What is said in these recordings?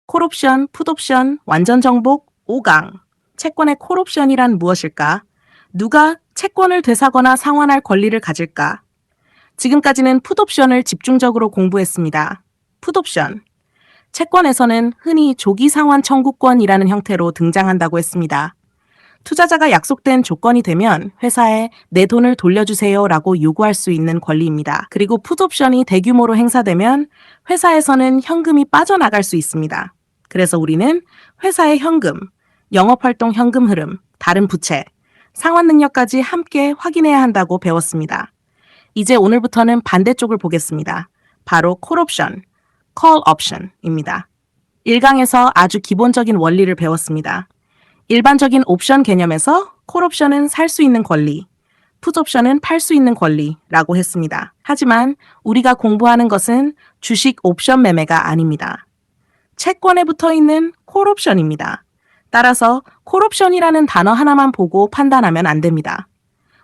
콜옵션, 풋옵션, 완전 정복 5강. 채권의 콜옵션이란 무엇일까? 누가 채권을 되사거나 상환할 권리를 가질까? 지금까지는 풋옵션을 집중적으로 공부했습니다. 풋옵션. 채권에서는 흔히 조기 상환 청구권이라는 형태로 등장한다고 했습니다. 투자자가 약속된 조건이 되면 회사에 내 돈을 돌려주세요 라고 요구할 수 있는 권리입니다. 그리고 풋옵션이 대규모로 행사되면 회사에서는 현금이 빠져나갈 수 있습니다. 그래서 우리는 회사의 현금, 영업활동 현금 흐름, 다른 부채, 상환 능력까지 함께 확인해야 한다고 배웠습니다. 이제 오늘부터는 반대쪽을 보겠습니다. 바로 콜옵션, call option입니다. 1강에서 아주 기본적인 원리를 배웠습니다. 일반적인 옵션 개념에서 콜옵션은 살 수 있는 권리, 풋옵션은 팔 수 있는 권리라고 했습니다. 하지만 우리가 공부하는 것은 주식 옵션 매매가 아닙니다. 채권에 붙어 있는 콜옵션입니다. 따라서 콜옵션이라는 단어 하나만 보고 판단하면 안 됩니다.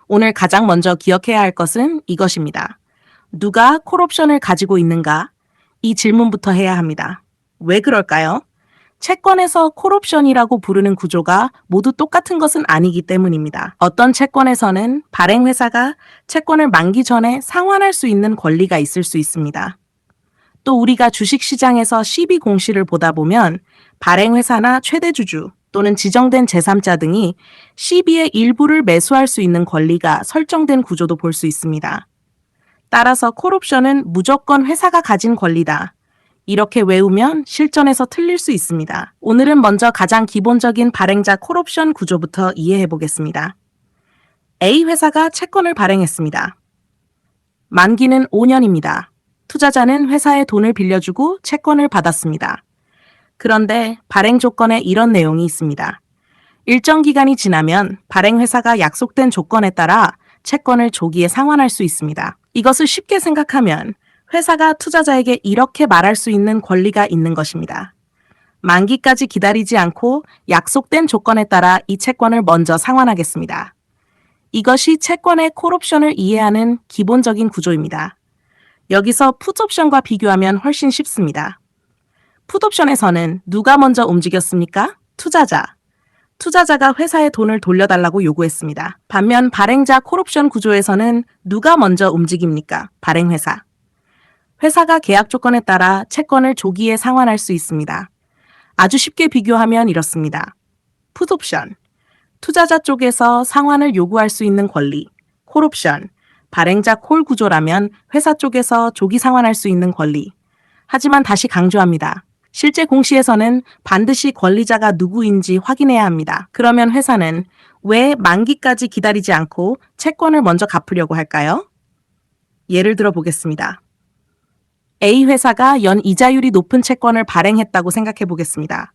오늘 가장 먼저 기억해야 할 것은 이것입니다. 누가 콜옵션을 가지고 있는가? 이 질문부터 해야 합니다. 왜 그럴까요? 채권에서 콜옵션이라고 부르는 구조가 모두 똑같은 것은 아니기 때문입니다. 어떤 채권에서는 발행회사가 채권을 만기 전에 상환할 수 있는 권리가 있을 수 있습니다. 또 우리가 주식시장에서 시비 공시를 보다 보면 발행회사나 최대주주 또는 지정된 제3자 등이 시비의 일부를 매수할 수 있는 권리가 설정된 구조도 볼 수 있습니다. 따라서 콜옵션은 무조건 회사가 가진 권리다. 이렇게 외우면 실전에서 틀릴 수 있습니다. 오늘은 먼저 가장 기본적인 발행자 콜옵션 구조부터 이해해 보겠습니다. A 회사가 채권을 발행했습니다. 만기는 5년입니다. 투자자는 회사에 돈을 빌려주고 채권을 받았습니다. 그런데 발행 조건에 이런 내용이 있습니다. 일정 기간이 지나면 발행회사가 약속된 조건에 따라 채권을 조기에 상환할 수 있습니다. 이것을 쉽게 생각하면 회사가 투자자에게 이렇게 말할 수 있는 권리가 있는 것입니다. 만기까지 기다리지 않고 약속된 조건에 따라 이 채권을 먼저 상환하겠습니다. 이것이 채권의 콜옵션을 이해하는 기본적인 구조입니다. 여기서 풋옵션과 비교하면 훨씬 쉽습니다. 풋옵션에서는 누가 먼저 움직였습니까? 투자자. 투자자가 회사에 돈을 돌려달라고 요구했습니다. 반면 발행자 콜옵션 구조에서는 누가 먼저 움직입니까? 발행회사. 회사가 계약 조건에 따라 채권을 조기에 상환할 수 있습니다. 아주 쉽게 비교하면 이렇습니다. 풋옵션. 투자자 쪽에서 상환을 요구할 수 있는 권리. 콜옵션. 발행자 콜 구조라면 회사 쪽에서 조기 상환할 수 있는 권리. 하지만 다시 강조합니다. 실제 공시에서는 반드시 권리자가 누구인지 확인해야 합니다. 그러면 회사는 왜 만기까지 기다리지 않고 채권을 먼저 갚으려고 할까요? 예를 들어 보겠습니다. A 회사가 연 이자율이 높은 채권을 발행했다고 생각해 보겠습니다.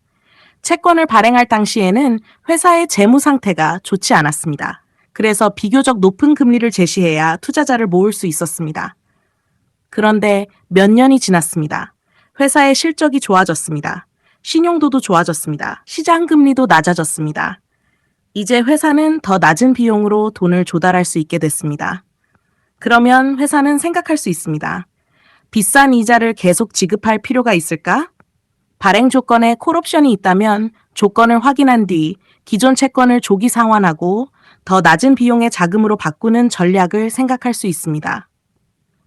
채권을 발행할 당시에는 회사의 재무 상태가 좋지 않았습니다. 그래서 비교적 높은 금리를 제시해야 투자자를 모을 수 있었습니다. 그런데 몇 년이 지났습니다. 회사의 실적이 좋아졌습니다. 신용도도 좋아졌습니다. 시장 금리도 낮아졌습니다. 이제 회사는 더 낮은 비용으로 돈을 조달할 수 있게 됐습니다. 그러면 회사는 생각할 수 있습니다. 비싼 이자를 계속 지급할 필요가 있을까? 발행 조건에 콜옵션이 있다면 조건을 확인한 뒤 기존 채권을 조기 상환하고 더 낮은 비용의 자금으로 바꾸는 전략을 생각할 수 있습니다.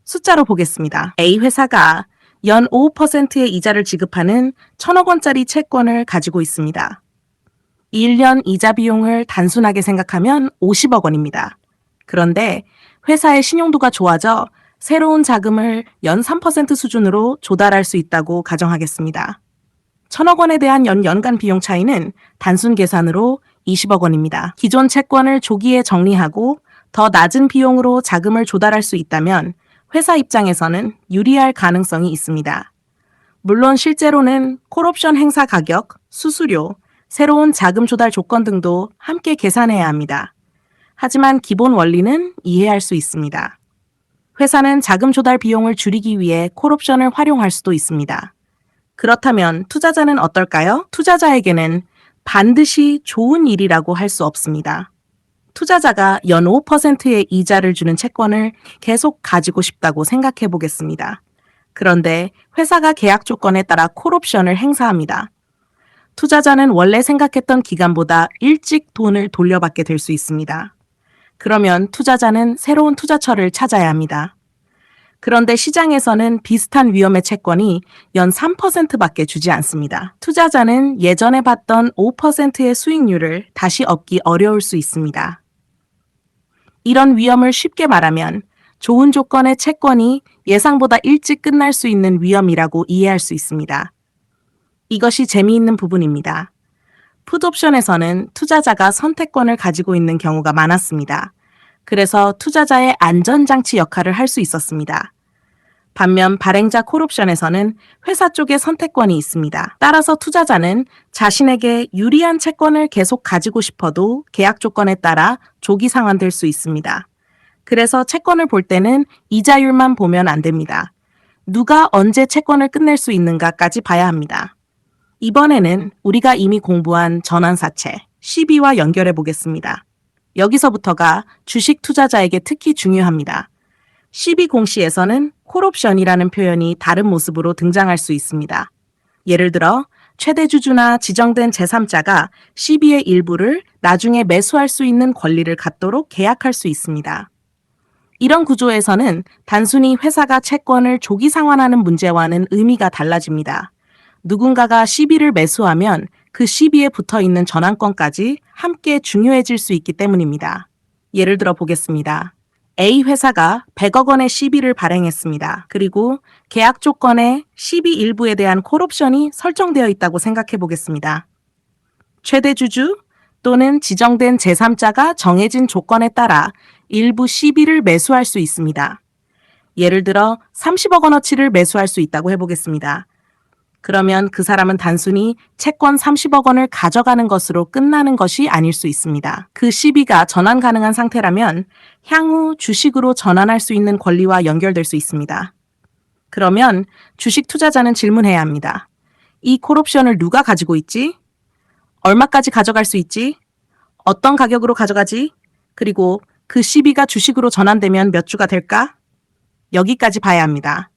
숫자로 보겠습니다. A 회사가 연 5%의 이자를 지급하는 1,000억 원짜리 채권을 가지고 있습니다. 1년 이자 비용을 단순하게 생각하면 50억 원입니다. 그런데 회사의 신용도가 좋아져 새로운 자금을 연 3% 수준으로 조달할 수 있다고 가정하겠습니다. 1,000억 원에 대한 연간 비용 차이는 단순 계산으로 20억 원입니다. 기존 채권을 조기에 정리하고 더 낮은 비용으로 자금을 조달할 수 있다면 회사 입장에서는 유리할 가능성이 있습니다. 물론 실제로는 콜옵션 행사 가격, 수수료, 새로운 자금 조달 조건 등도 함께 계산해야 합니다. 하지만 기본 원리는 이해할 수 있습니다. 회사는 자금 조달 비용을 줄이기 위해 콜옵션을 활용할 수도 있습니다. 그렇다면 투자자는 어떨까요? 투자자에게는 반드시 좋은 일이라고 할 수 없습니다. 투자자가 연 5%의 이자를 주는 채권을 계속 가지고 싶다고 생각해 보겠습니다. 그런데 회사가 계약 조건에 따라 콜옵션을 행사합니다. 투자자는 원래 생각했던 기간보다 일찍 돈을 돌려받게 될 수 있습니다. 그러면 투자자는 새로운 투자처를 찾아야 합니다. 그런데 시장에서는 비슷한 위험의 채권이 연 3%밖에 주지 않습니다. 투자자는 예전에 받던 5%의 수익률을 다시 얻기 어려울 수 있습니다. 이런 위험을 쉽게 말하면 좋은 조건의 채권이 예상보다 일찍 끝날 수 있는 위험이라고 이해할 수 있습니다. 이것이 재미있는 부분입니다. 풋옵션에서는 투자자가 선택권을 가지고 있는 경우가 많았습니다. 그래서 투자자의 안전장치 역할을 할 수 있었습니다. 반면 발행자 콜옵션에서는 회사 쪽에 선택권이 있습니다. 따라서 투자자는 자신에게 유리한 채권을 계속 가지고 싶어도 계약 조건에 따라 조기 상환될 수 있습니다. 그래서 채권을 볼 때는 이자율만 보면 안 됩니다. 누가 언제 채권을 끝낼 수 있는가까지 봐야 합니다. 이번에는 우리가 이미 공부한 전환사채, CB와 연결해 보겠습니다. 여기서부터가 주식 투자자에게 특히 중요합니다. CB 공시에서는 콜옵션이라는 표현이 다른 모습으로 등장할 수 있습니다. 예를 들어 최대 주주나 지정된 제3자가 CB의 일부를 나중에 매수할 수 있는 권리를 갖도록 계약할 수 있습니다. 이런 구조에서는 단순히 회사가 채권을 조기 상환하는 문제와는 의미가 달라집니다. 누군가가 CB를 매수하면 그 CB에 붙어 있는 전환권까지 함께 중요해질 수 있기 때문입니다. 예를 들어 보겠습니다. A 회사가 100억 원의 CB를 발행했습니다. 그리고 계약 조건에 CB 일부에 대한 콜옵션이 설정되어 있다고 생각해 보겠습니다. 최대 주주 또는 지정된 제3자가 정해진 조건에 따라 일부 CB를 매수할 수 있습니다. 예를 들어 30억 원어치를 매수할 수 있다고 해보겠습니다. 그러면 그 사람은 단순히 채권 30억 원을 가져가는 것으로 끝나는 것이 아닐 수 있습니다. 그 CB가 전환 가능한 상태라면 향후 주식으로 전환할 수 있는 권리와 연결될 수 있습니다. 그러면 주식 투자자는 질문해야 합니다. 이 콜옵션을 누가 가지고 있지? 얼마까지 가져갈 수 있지? 어떤 가격으로 가져가지? 그리고 그 CB가 주식으로 전환되면 몇 주가 될까? 여기까지 봐야 합니다.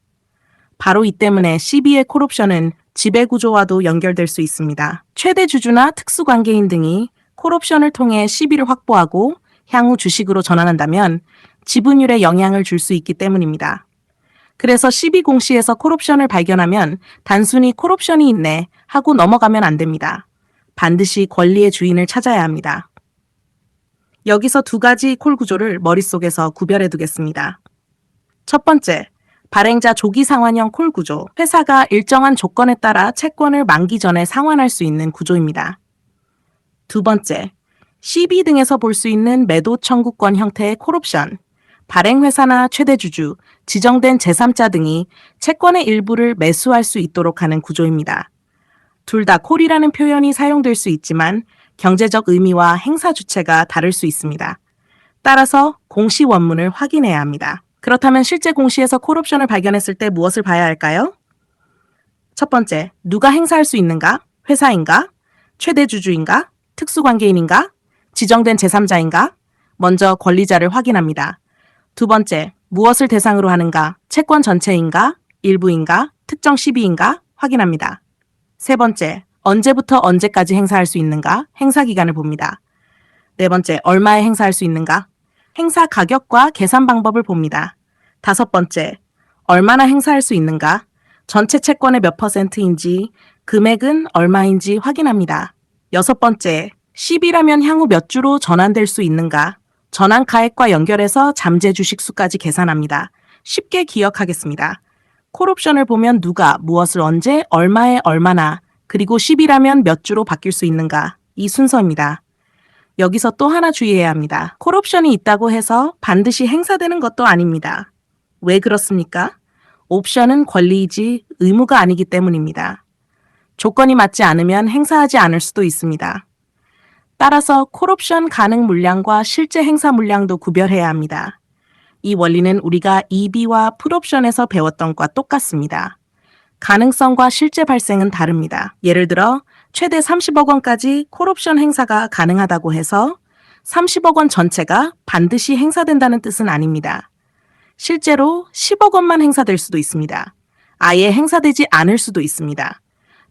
바로 이 때문에 CB의 콜옵션은 지배구조와도 연결될 수 있습니다. 최대 주주나 특수관계인 등이 콜옵션을 통해 CB를 확보하고 향후 주식으로 전환한다면 지분율에 영향을 줄 수 있기 때문입니다. 그래서 CB 공시에서 콜옵션을 발견하면 단순히 콜옵션이 있네 하고 넘어가면 안 됩니다. 반드시 권리의 주인을 찾아야 합니다. 여기서 두 가지 콜 구조를 머릿속에서 구별해 두겠습니다. 첫 번째, 발행자 조기 상환형 콜 구조. 회사가 일정한 조건에 따라 채권을 만기 전에 상환할 수 있는 구조입니다. 두 번째, CB 등에서 볼 수 있는 매도 청구권 형태의 콜옵션. 발행회사나 최대주주, 지정된 제3자 등이 채권의 일부를 매수할 수 있도록 하는 구조입니다. 둘 다 콜이라는 표현이 사용될 수 있지만 경제적 의미와 행사 주체가 다를 수 있습니다. 따라서 공시 원문을 확인해야 합니다. 그렇다면 실제 공시에서 콜옵션을 발견했을 때 무엇을 봐야 할까요? 첫 번째, 누가 행사할 수 있는가? 회사인가? 최대 주주인가? 특수관계인인가? 지정된 제3자인가? 먼저 권리자를 확인합니다. 두 번째, 무엇을 대상으로 하는가? 채권 전체인가? 일부인가? 특정 CB인가? 확인합니다. 세 번째, 언제부터 언제까지 행사할 수 있는가? 행사 기간을 봅니다. 네 번째, 얼마에 행사할 수 있는가? 행사 가격과 계산 방법을 봅니다. 다섯 번째, 얼마나 행사할 수 있는가? 전체 채권의 몇 %인지, 금액은 얼마인지 확인합니다. 여섯 번째, CB라면 향후 몇 주로 전환될 수 있는가? 전환 가액과 연결해서 잠재 주식 수까지 계산합니다. 쉽게 기억하겠습니다. 콜옵션을 보면 누가, 무엇을 언제, 얼마에 얼마나, 그리고 10이라면 몇 주로 바뀔 수 있는가? 이 순서입니다. 여기서 또 하나 주의해야 합니다. 콜옵션이 있다고 해서 반드시 행사되는 것도 아닙니다. 왜 그렇습니까? 옵션은 권리이지 의무가 아니기 때문입니다. 조건이 맞지 않으면 행사하지 않을 수도 있습니다. 따라서 콜옵션 가능 물량과 실제 행사 물량도 구별해야 합니다. 이 원리는 우리가 EB와 풋옵션에서 배웠던 것과 똑같습니다. 가능성과 실제 발생은 다릅니다. 예를 들어 최대 30억 원까지 콜옵션 행사가 가능하다고 해서 30억 원 전체가 반드시 행사된다는 뜻은 아닙니다. 실제로 10억 원만 행사될 수도 있습니다. 아예 행사되지 않을 수도 있습니다.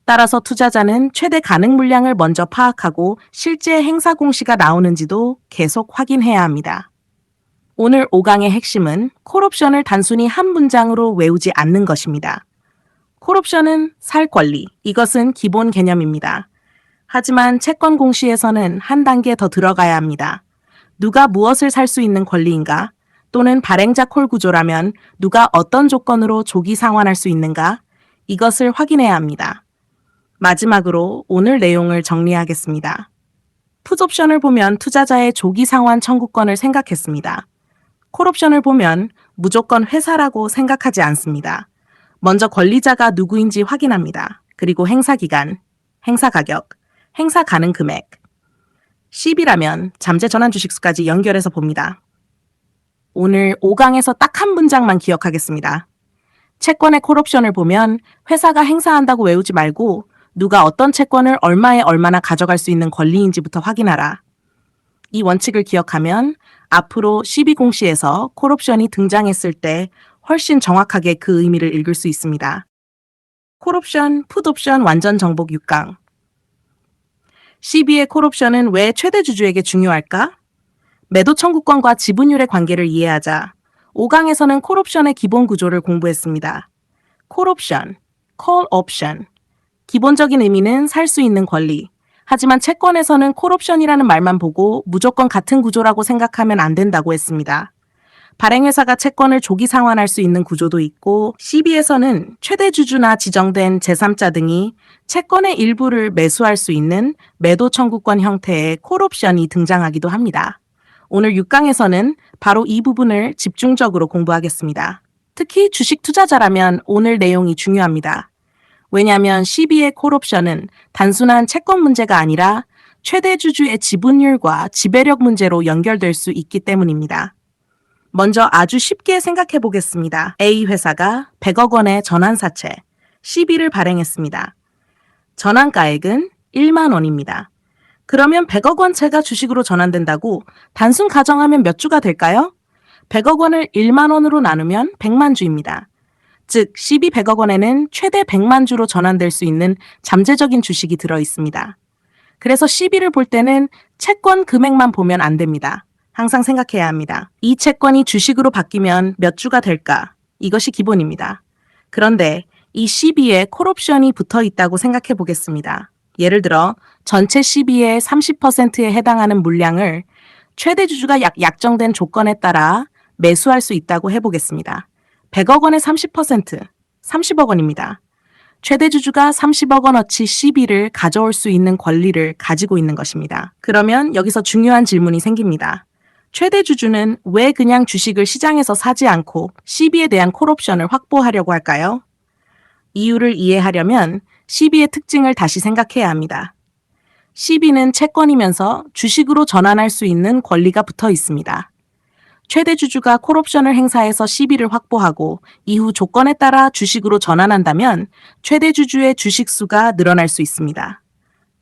따라서 투자자는 최대 가능 물량을 먼저 파악하고 실제 행사 공시가 나오는지도 계속 확인해야 합니다. 오늘 5강의 핵심은 콜옵션을 단순히 한 문장으로 외우지 않는 것입니다. 콜옵션은 살 권리, 이것은 기본 개념입니다. 하지만 채권 공시에서는 한 단계 더 들어가야 합니다. 누가 무엇을 살 수 있는 권리인가? 또는 발행자 콜 구조라면 누가 어떤 조건으로 조기 상환할 수 있는가? 이것을 확인해야 합니다. 마지막으로 오늘 내용을 정리하겠습니다. 풋옵션을 보면 투자자의 조기 상환 청구권을 생각했습니다. 콜옵션을 보면 무조건 회사라고 생각하지 않습니다. 먼저 권리자가 누구인지 확인합니다. 그리고 행사 기간, 행사 가격, 행사 가능 금액, CB라면 잠재 전환 주식수까지 연결해서 봅니다. 오늘 5강에서 딱 한 문장만 기억하겠습니다. 채권의 콜옵션을 보면 회사가 행사한다고 외우지 말고 누가 어떤 채권을 얼마에 얼마나 가져갈 수 있는 권리인지부터 확인하라. 이 원칙을 기억하면 앞으로 CB 공시에서 콜옵션이 등장했을 때 훨씬 정확하게 그 의미를 읽을 수 있습니다. 콜옵션, 풋옵션 완전 정복 6강. CB의 콜옵션은 왜 최대 주주에게 중요할까? 매도 청구권과 지분율의 관계를 이해하자 5강에서는 콜옵션의 기본 구조를 공부했습니다. 콜옵션, 콜옵션. 기본적인 의미는 살 수 있는 권리. 하지만 채권에서는 콜옵션이라는 말만 보고 무조건 같은 구조라고 생각하면 안 된다고 했습니다. 발행회사가 채권을 조기 상환할 수 있는 구조도 있고 CB에서는 최대 주주나 지정된 제3자 등이 채권의 일부를 매수할 수 있는 매도 청구권 형태의 콜옵션이 등장하기도 합니다. 오늘 6강에서는 바로 이 부분을 집중적으로 공부하겠습니다. 특히 주식 투자자라면 오늘 내용이 중요합니다. 왜냐하면 CB의 콜옵션은 단순한 채권 문제가 아니라 최대 주주의 지분율과 지배력 문제로 연결될 수 있기 때문입니다. 먼저 아주 쉽게 생각해 보겠습니다. A 회사가 100억 원의 전환사채 CB를 발행했습니다. 전환가액은 1만 원입니다. 그러면 100억 원채가 주식으로 전환된다고 단순 가정하면 몇 주가 될까요? 100억 원을 1만 원으로 나누면 100만 주입니다. 즉 CB 100억 원에는 최대 100만 주로 전환될 수 있는 잠재적인 주식이 들어 있습니다. 그래서 CB를 볼 때는 채권 금액만 보면 안 됩니다. 항상 생각해야 합니다. 이 채권이 주식으로 바뀌면 몇 주가 될까? 이것이 기본입니다. 그런데 이 CB에 콜옵션이 붙어 있다고 생각해 보겠습니다. 예를 들어 전체 CB의 30%에 해당하는 물량을 최대 주주가 약정된 조건에 따라 매수할 수 있다고 해보겠습니다. 100억 원의 30%, 30억 원입니다. 최대 주주가 30억 원어치 CB를 가져올 수 있는 권리를 가지고 있는 것입니다. 그러면 여기서 중요한 질문이 생깁니다. 최대 주주는 왜 그냥 주식을 시장에서 사지 않고 CB에 대한 콜옵션을 확보하려고 할까요? 이유를 이해하려면 CB의 특징을 다시 생각해야 합니다. CB는 채권이면서 주식으로 전환할 수 있는 권리가 붙어 있습니다. 최대 주주가 콜옵션을 행사해서 CB를 확보하고 이후 조건에 따라 주식으로 전환한다면 최대 주주의 주식 수가 늘어날 수 있습니다.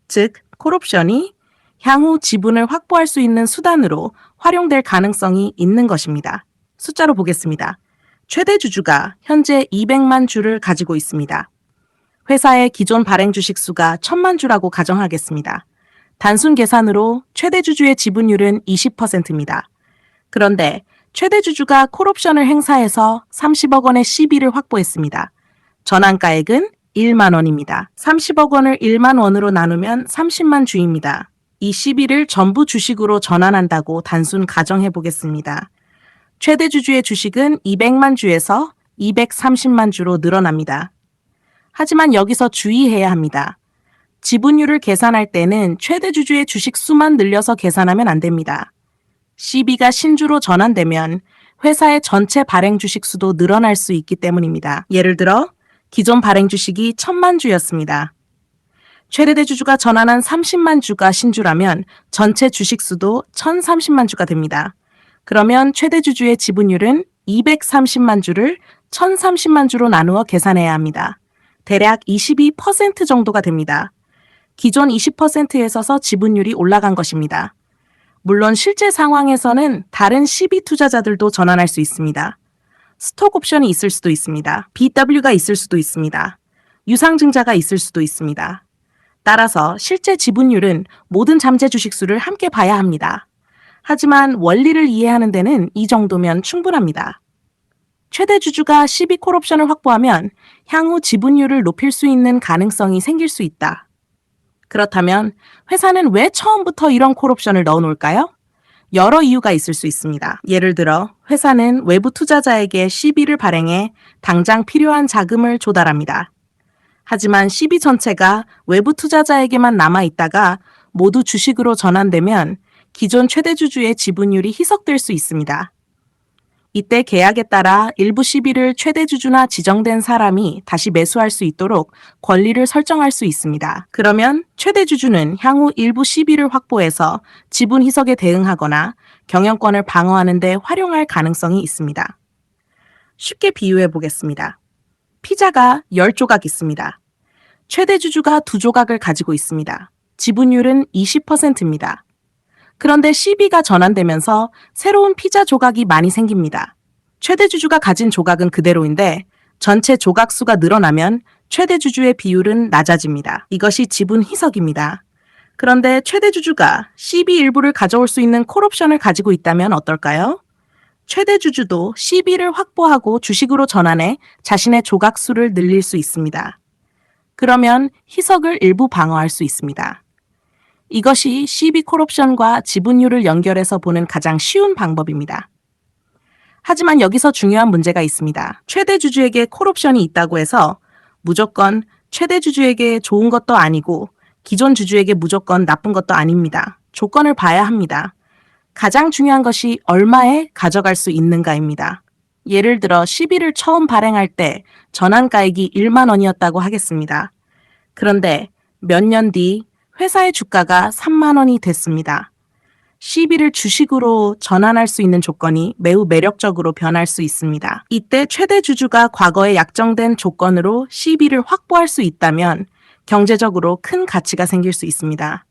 즉, 콜옵션이 향후 지분을 확보할 수 있는 수단으로 활용될 가능성이 있는 것입니다. 숫자로 보겠습니다. 최대 주주가 현재 200만 주를 가지고 있습니다. 회사의 기존 발행 주식 수가 1000만 주라고 가정하겠습니다. 단순 계산으로 최대 주주의 지분율은 20%입니다. 그런데 최대 주주가 콜옵션을 행사해서 30억 원의 CB를 확보했습니다. 전환가액은 1만 원입니다. 30억 원을 1만 원으로 나누면 30만 주입니다. 이 CB를 전부 주식으로 전환한다고 단순 가정해 보겠습니다. 최대 주주의 주식은 200만 주에서 230만 주로 늘어납니다. 하지만 여기서 주의해야 합니다. 지분율을 계산할 때는 최대 주주의 주식 수만 늘려서 계산하면 안 됩니다. CB가 신주로 전환되면 회사의 전체 발행 주식 수도 늘어날 수 있기 때문입니다. 예를 들어 기존 발행 주식이 1000만 주였습니다. 최대 주주가 전환한 30만 주가 신주라면 전체 주식 수도 1030만 주가 됩니다. 그러면 최대 주주의 지분율은 230만 주를 1030만 주로 나누어 계산해야 합니다. 대략 22% 정도가 됩니다. 기존 20%에 서서 지분율이 올라간 것입니다. 물론 실제 상황에서는 다른 CB 투자자들도 전환할 수 있습니다. 스톡 옵션이 있을 수도 있습니다. BW가 있을 수도 있습니다. 유상증자가 있을 수도 있습니다. 따라서 실제 지분율은 모든 잠재 주식수를 함께 봐야 합니다. 하지만 원리를 이해하는 데는 이 정도면 충분합니다. 최대 주주가 12콜 옵션을 확보하면 향후 지분율을 높일 수 있는 가능성이 생길 수 있다. 그렇다면 회사는 왜 처음부터 이런 콜 옵션을 넣어 놓을까요? 여러 이유가 있을 수 있습니다. 예를 들어 회사는 외부 투자자에게 CB를 발행해 당장 필요한 자금을 조달합니다. 하지만 CB 전체가 외부 투자자에게만 남아있다가 모두 주식으로 전환되면 기존 최대 주주의 지분율이 희석될 수 있습니다. 이때 계약에 따라 일부 CB를 최대 주주나 지정된 사람이 다시 매수할 수 있도록 권리를 설정할 수 있습니다. 그러면 최대 주주는 향후 일부 CB를 확보해서 지분 희석에 대응하거나 경영권을 방어하는 데 활용할 가능성이 있습니다. 쉽게 비유해 보겠습니다. 피자가 10조각 있습니다. 최대 주주가 2조각을 가지고 있습니다. 지분율은 20%입니다. 그런데 CB가 전환되면서 새로운 피자 조각이 많이 생깁니다. 최대 주주가 가진 조각은 그대로인데 전체 조각 수가 늘어나면 최대 주주의 비율은 낮아집니다. 이것이 지분 희석입니다. 그런데 최대 주주가 CB 일부를 가져올 수 있는 콜옵션을 가지고 있다면 어떨까요? 최대 주주도 CB를 확보하고 주식으로 전환해 자신의 조각 수를 늘릴 수 있습니다. 그러면 희석을 일부 방어할 수 있습니다. 이것이 CB 콜옵션과 지분율을 연결해서 보는 가장 쉬운 방법입니다. 하지만 여기서 중요한 문제가 있습니다. 최대 주주에게 콜옵션이 있다고 해서 무조건 최대 주주에게 좋은 것도 아니고 기존 주주에게 무조건 나쁜 것도 아닙니다. 조건을 봐야 합니다. 가장 중요한 것이 얼마에 가져갈 수 있는가입니다. 예를 들어 CB를 처음 발행할 때 전환가액이 1만 원이었다고 하겠습니다. 그런데 몇 년 뒤 회사의 주가가 3만 원이 됐습니다. CB를 주식으로 전환할 수 있는 조건이 매우 매력적으로 변할 수 있습니다. 이때 최대 주주가 과거에 약정된 조건으로 CB를 확보할 수 있다면 경제적으로 큰 가치가 생길 수 있습니다.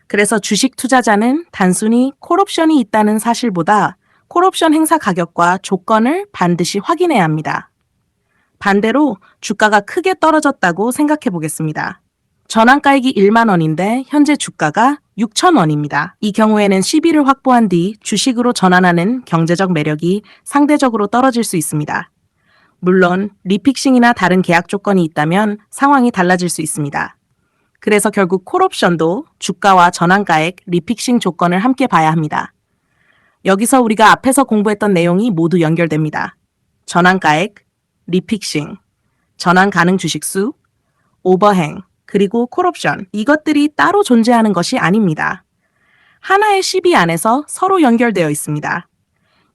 그래서 주식 투자자는 단순히 콜옵션이 있다는 사실보다 콜옵션 행사 가격과 조건을 반드시 확인해야 합니다. 반대로 주가가 크게 떨어졌다고 생각해 보겠습니다. 전환가액이 1만 원인데 현재 주가가 6천 원입니다. 이 경우에는 CB를 확보한 뒤 주식으로 전환하는 경제적 매력이 상대적으로 떨어질 수 있습니다. 물론 리픽싱이나 다른 계약 조건이 있다면 상황이 달라질 수 있습니다. 그래서 결국 콜옵션도 주가와 전환가액, 리픽싱 조건을 함께 봐야 합니다. 여기서 우리가 앞에서 공부했던 내용이 모두 연결됩니다. 전환가액, 리픽싱, 전환 가능 주식수, 오버행, 그리고 콜옵션, 이것들이 따로 존재하는 것이 아닙니다. 하나의 CB 안에서 서로 연결되어 있습니다.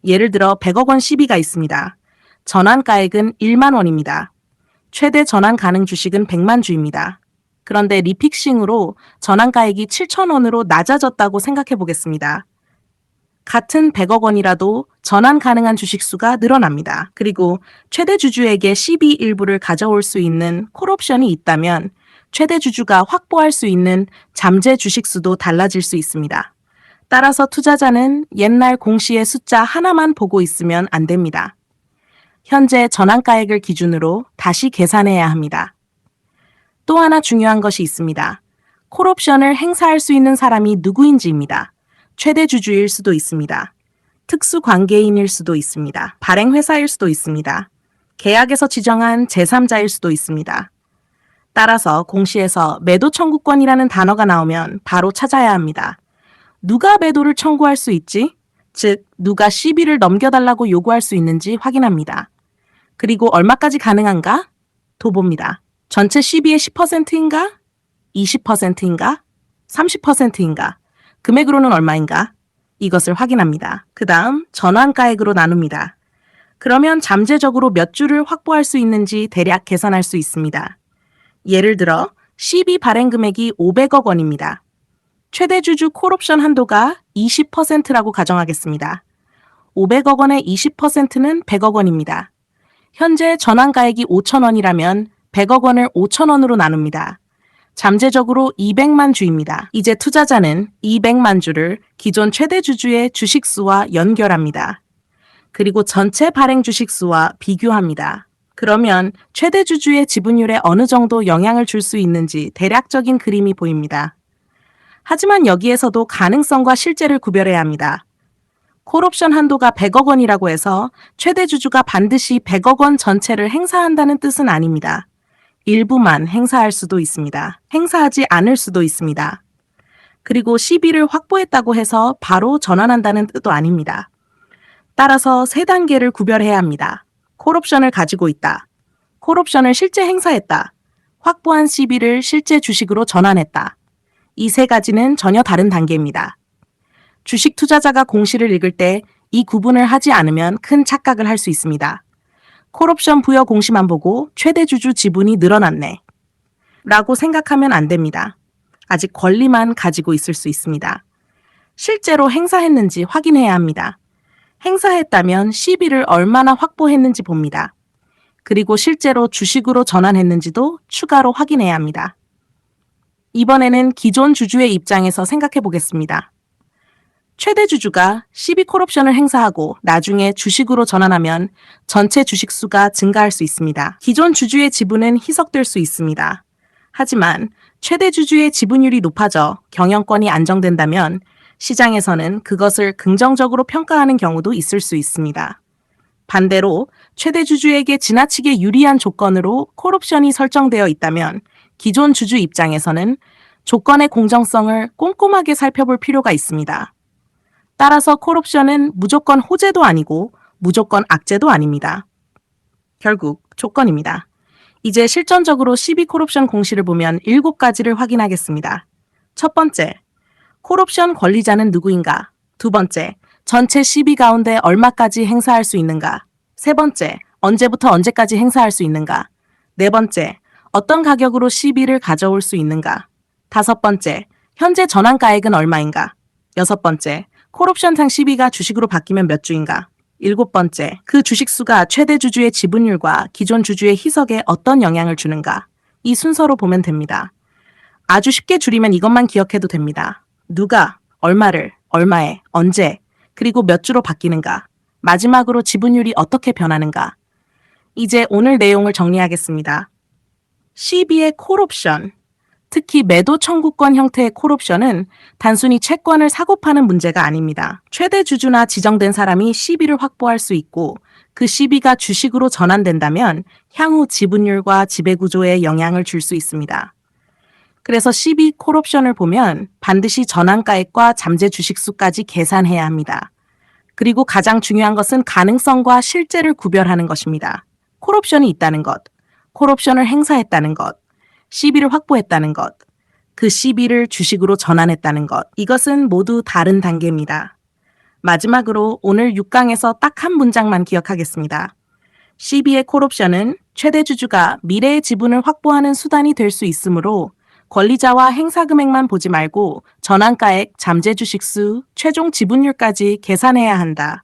예를 들어 100억 원 CB가 있습니다. 전환가액은 1만 원입니다. 최대 전환 가능 주식은 100만 주입니다. 그런데 리픽싱으로 전환가액이 7천 원으로 낮아졌다고 생각해 보겠습니다. 같은 100억 원이라도 전환 가능한 주식수가 늘어납니다. 그리고 최대 주주에게 CB 일부를 가져올 수 있는 콜옵션이 있다면 최대 주주가 확보할 수 있는 잠재 주식수도 달라질 수 있습니다. 따라서 투자자는 옛날 공시의 숫자 하나만 보고 있으면 안 됩니다. 현재 전환가액을 기준으로 다시 계산해야 합니다. 또 하나 중요한 것이 있습니다. 콜옵션을 행사할 수 있는 사람이 누구인지입니다. 최대 주주일 수도 있습니다. 특수 관계인일 수도 있습니다. 발행 회사일 수도 있습니다. 계약에서 지정한 제3자일 수도 있습니다. 따라서 공시에서 매도 청구권이라는 단어가 나오면 바로 찾아야 합니다. 누가 매도를 청구할 수 있지? 즉, 누가 CB를 넘겨달라고 요구할 수 있는지 확인합니다. 그리고 얼마까지 가능한가? 둬봅니다. 전체 CB의 10%인가? 20%인가? 30%인가? 금액으로는 얼마인가? 이것을 확인합니다. 그 다음 전환가액으로 나눕니다. 그러면 잠재적으로 몇 주를 확보할 수 있는지 대략 계산할 수 있습니다. 예를 들어 CB 발행 금액이 500억 원입니다. 최대 주주 콜옵션 한도가 20%라고 가정하겠습니다. 500억 원의 20%는 100억 원입니다. 현재 전환가액이 5천 원이라면 100억 원을 5천 원으로 나눕니다. 잠재적으로 200만 주입니다. 이제 투자자는 200만 주를 기존 최대 주주의 주식수와 연결합니다. 그리고 전체 발행 주식수와 비교합니다. 그러면 최대 주주의 지분율에 어느 정도 영향을 줄 수 있는지 대략적인 그림이 보입니다. 하지만 여기에서도 가능성과 실제를 구별해야 합니다. 콜옵션 한도가 100억 원이라고 해서 최대 주주가 반드시 100억 원 전체를 행사한다는 뜻은 아닙니다. 일부만 행사할 수도 있습니다. 행사하지 않을 수도 있습니다. 그리고 시비를 확보했다고 해서 바로 전환한다는 뜻도 아닙니다. 따라서 세 단계를 구별해야 합니다. 콜옵션을 가지고 있다. 콜옵션을 실제 행사했다. 확보한 시비를 실제 주식으로 전환했다. 이 세 가지는 전혀 다른 단계입니다. 주식 투자자가 공시를 읽을 때 이 구분을 하지 않으면 큰 착각을 할 수 있습니다. 콜옵션 부여 공시만 보고 최대 주주 지분이 늘어났네 라고 생각하면 안 됩니다. 아직 권리만 가지고 있을 수 있습니다. 실제로 행사했는지 확인해야 합니다. 행사했다면 시비를 얼마나 확보했는지 봅니다. 그리고 실제로 주식으로 전환했는지도 추가로 확인해야 합니다. 이번에는 기존 주주의 입장에서 생각해 보겠습니다. 최대 주주가 시비 콜옵션을 행사하고 나중에 주식으로 전환하면 전체 주식 수가 증가할 수 있습니다. 기존 주주의 지분은 희석될 수 있습니다. 하지만 최대 주주의 지분율이 높아져 경영권이 안정된다면 시장에서는 그것을 긍정적으로 평가하는 경우도 있을 수 있습니다. 반대로 최대 주주에게 지나치게 유리한 조건으로 콜옵션이 설정되어 있다면 기존 주주 입장에서는 조건의 공정성을 꼼꼼하게 살펴볼 필요가 있습니다. 따라서 콜옵션은 무조건 호재도 아니고 무조건 악재도 아닙니다. 결국 조건입니다. 이제 실전적으로 시비 콜옵션 공시를 보면 7가지를 확인하겠습니다. 첫 번째, 콜옵션 권리자는 누구인가? 두 번째, 전체 시비 가운데 얼마까지 행사할 수 있는가? 세 번째, 언제부터 언제까지 행사할 수 있는가? 네 번째, 어떤 가격으로 시비를 가져올 수 있는가? 다섯 번째, 현재 전환가액은 얼마인가? 여섯 번째, 콜옵션상 시비가 주식으로 바뀌면 몇 주인가? 일곱 번째, 그 주식수가 최대 주주의 지분율과 기존 주주의 희석에 어떤 영향을 주는가? 이 순서로 보면 됩니다. 아주 쉽게 줄이면 이것만 기억해도 됩니다. 누가, 얼마를, 얼마에, 언제, 그리고 몇 주로 바뀌는가? 마지막으로 지분율이 어떻게 변하는가? 이제 오늘 내용을 정리하겠습니다. 시비의 콜옵션, 특히 매도 청구권 형태의 콜옵션은 단순히 채권을 사고 파는 문제가 아닙니다. 최대 주주나 지정된 사람이 시비를 확보할 수 있고 그 시비가 주식으로 전환된다면 향후 지분율과 지배구조에 영향을 줄 수 있습니다. 그래서 시비 콜옵션을 보면 반드시 전환가액과 잠재 주식수까지 계산해야 합니다. 그리고 가장 중요한 것은 가능성과 실제를 구별하는 것입니다. 콜옵션이 있다는 것, 콜옵션을 행사했다는 것, 시비를 확보했다는 것, 그 시비를 주식으로 전환했다는 것, 이것은 모두 다른 단계입니다. 마지막으로 오늘 6강에서 딱 한 문장만 기억하겠습니다. 시비의 콜옵션은 최대 주주가 미래의 지분을 확보하는 수단이 될 수 있으므로 권리자와 행사 금액만 보지 말고 전환가액, 잠재 주식수, 최종 지분율까지 계산해야 한다.